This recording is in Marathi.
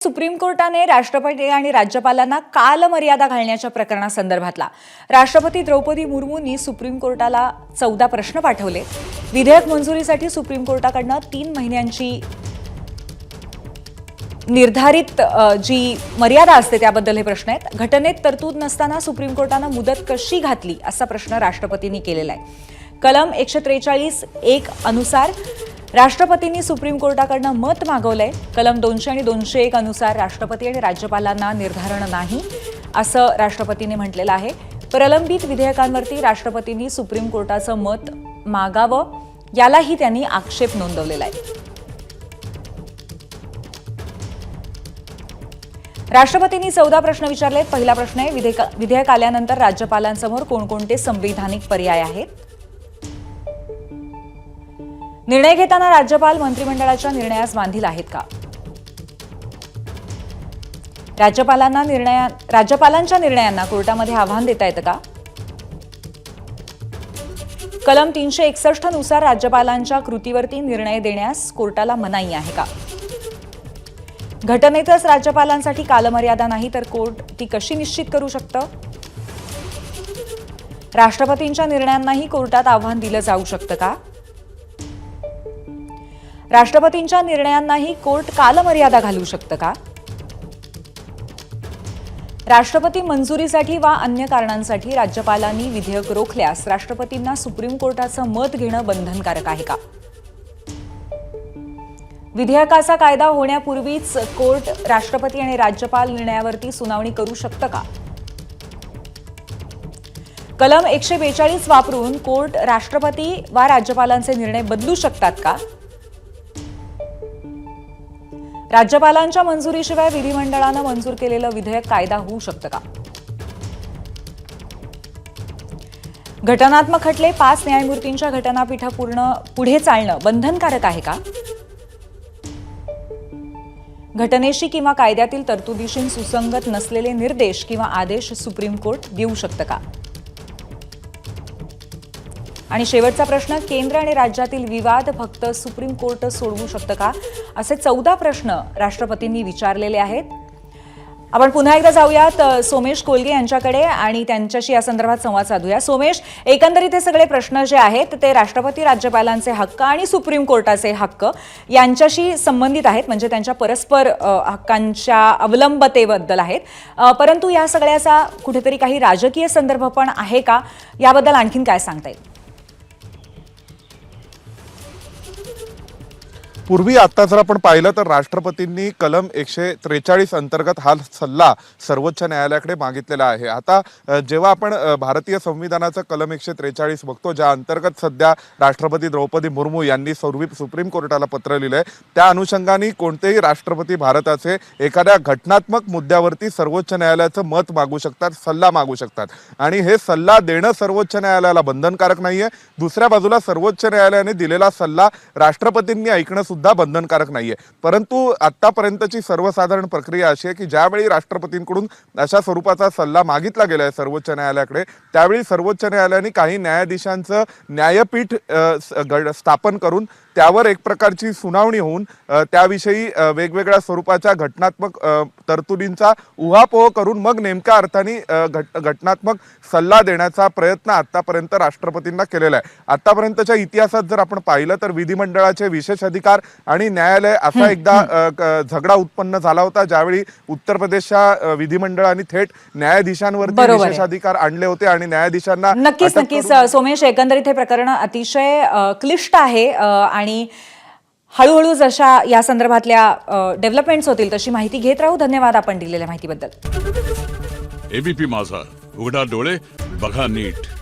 सुप्रीम कोर्टाने राष्ट्रपती आणि राज्यपालांना कालमर्यादा घालण्याच्या प्रकरणासंदर्भातला राष्ट्रपती द्रौपदी मुर्मूंनी सुप्रीम कोर्टाला 14 प्रश्न पाठवले। विधेयक मंजुरीसाठी सुप्रीम कोर्टाकडून 3 महिन्यांची निर्धारित जी मर्यादा असते त्याबद्दल हे प्रश्न आहेत। घटनेत तरतूद नसताना सुप्रीम कोर्टाने मुदत कशी घातली असा प्रश्न राष्ट्रपतींनी केलेला आहे। कलम 143(1) अनुसार राष्ट्रपतींनी सुप्रीम कोर्टाकडून मत मागवलंय। कलम 200 आणि 201 अनुसार राष्ट्रपती आणि राज्यपालांना निर्धारण नाही असं राष्ट्रपतींनी म्हटलेलं आहे। प्रलंबित विधेयकांवरती राष्ट्रपतींनी सुप्रीम कोर्टाचं मत मागावं यालाही त्यांनी आक्षेप नोंदवलेला आहे। राष्ट्रपतींनी 14 प्रश्न विचारलेत। पहिला प्रश्न आहे, विधेयक आल्यानंतर राज्यपालांसमोर कोणकोणते संवैधानिक पर्याय आहेत? निर्णय घेताना राज्यपाल मंत्रिमंडळाच्या निर्णयास बांधील आहेत का? राज्यपालांच्या निर्णयांना कोर्टामध्ये आव्हान देता येतं का? कलम 361 नुसार राज्यपालांच्या कृतीवरती निर्णय देण्यास कोर्टाला मनाई आहे का? घटनेतच राज्यपालांसाठी कालमर्यादा नाही तर कोर्ट ती कशी निश्चित करू शकतं? राष्ट्रपतींच्या निर्णयांनाही कोर्टात आव्हान दिलं जाऊ शकतं का? राष्ट्रपतींच्या निर्णयांनाही कोर्ट कालमर्यादा घालू शकतं का? राष्ट्रपती मंजुरीसाठी वा अन्य कारणांसाठी राज्यपालांनी विधेयक रोखल्यास राष्ट्रपतींना सुप्रीम कोर्टाचं मत घेणं बंधनकारक आहे का? विधेयकाचा कायदा होण्यापूर्वीच कोर्ट राष्ट्रपती आणि राज्यपाल निर्णयावरती सुनावणी करू शकतं का? कलम 142 वापरून कोर्ट राष्ट्रपती वा राज्यपालांचे निर्णय बदलू शकतात का? राज्यपालांच्या मंजुरीशिवाय विधिमंडळानं मंजूर केलेलं विधेयक कायदा होऊ शकतं का? घटनात्मक खटले 5 न्यायमूर्तींच्या घटनापीठा पुढे चालणं बंधनकारक आहे का? घटनेशी किंवा कायद्यातील तरतुदीशी सुसंगत नसलेले निर्देश किंवा आदेश सुप्रीम कोर्ट देऊ शकतं का? आणि शेवटचा प्रश्न, केंद्र आणि राज्यातील विवाद फक्त सुप्रीम कोर्ट सोडवू शकतं का? असे 14 प्रश्न राष्ट्रपतींनी विचारलेले आहेत। आपण पुन्हा एकदा जाऊयात सोमेश कोलगे यांच्याकडे आणि त्यांच्याशी या संदर्भात संवाद साधूया। सोमेश, एकंदरीत हे सगळे प्रश्न जे आहेत ते राष्ट्रपती राज्यपालांचे हक्क आणि सुप्रीम कोर्टाचे हक्क यांच्याशी संबंधित आहेत, म्हणजे त्यांच्या परस्पर हक्कांच्या अवलंबतेबद्दल आहेत। परंतु या सगळ्याचा कुठेतरी काही राजकीय संदर्भ पण आहे का? याबद्दल आणखीन काय सांगता येईल? पूर्वी आता जर आपण पाहिलं तर राष्ट्रपतींनी कलम 143 अंतर्गत हा सल्ला सर्वोच्च न्यायालयाकडे मागितलेला आहे। आता जेव्हा आपण भारतीय संविधानाचं कलम 143 बघतो, ज्या अंतर्गत सध्या राष्ट्रपती द्रौपदी मुर्मू यांनी सुप्रीम कोर्टाला पत्र लिहिलंय, त्या अनुषंगाने कोणतेही राष्ट्रपती भारताचे एखाद्या घटनात्मक मुद्द्यावरती सर्वोच्च न्यायालयाचं मत मागू शकतात, सल्ला मागू शकतात आणि हे सल्ला देणं सर्वोच्च न्यायालयाला बंधनकारक नाहीये। दुसऱ्या बाजूला सर्वोच्च न्यायालयाने दिलेला सल्ला राष्ट्रपतींनी ऐकणं सुद्धा बंधनकारक नाहीये। परंतु आतापर्यंतची सर्वसाधारण प्रक्रिया अशी आहे की ज्यावेळी राष्ट्रपतींकडून अशा स्वरूपाचा सल्ला मागितला गेलाय सर्वोच्च न्यायालयाकडे, त्यावेळी सर्वोच्च न्यायालयाने काही न्यायाधीशांचं न्यायपीठ स्थापन करून त्यावर एक प्रकारची सुनावणी होऊन त्याविषयी वेगवेगळ्या स्वरूपाच्या घटनात्मक तरतुदींचा उहापोह करून मग नेमक्या अर्थाने घटनात्मक सल्ला देण्याचा प्रयत्न आतापर्यंत राष्ट्रपतींना केलेला आहे। आतापर्यंतच्या इतिहासात जर आपण पाहिलं तर विधिमंडळाचे विशेष अधिकार आणि न्यायालय असा एकदा झगडा उत्पन्न झाला होता, ज्यावेळी उत्तर प्रदेशच्या विधिमंडळाने थेट न्यायाधीशांवरती विशेष अधिकार आणले होते आणि न्यायाधीशांना नक्कीच सोमेश, एकंदरीत हे प्रकरण अतिशय क्लिष्ट आहे आणि हळूहळू जशा या संदर्भातल्या डेव्हलपमेंट्स होतील तशी माहिती घेत राहू। धन्यवाद आपण दिलेल्या माहितीबद्दल। एबीपी माझा, उघडा डोळे बघा नीट।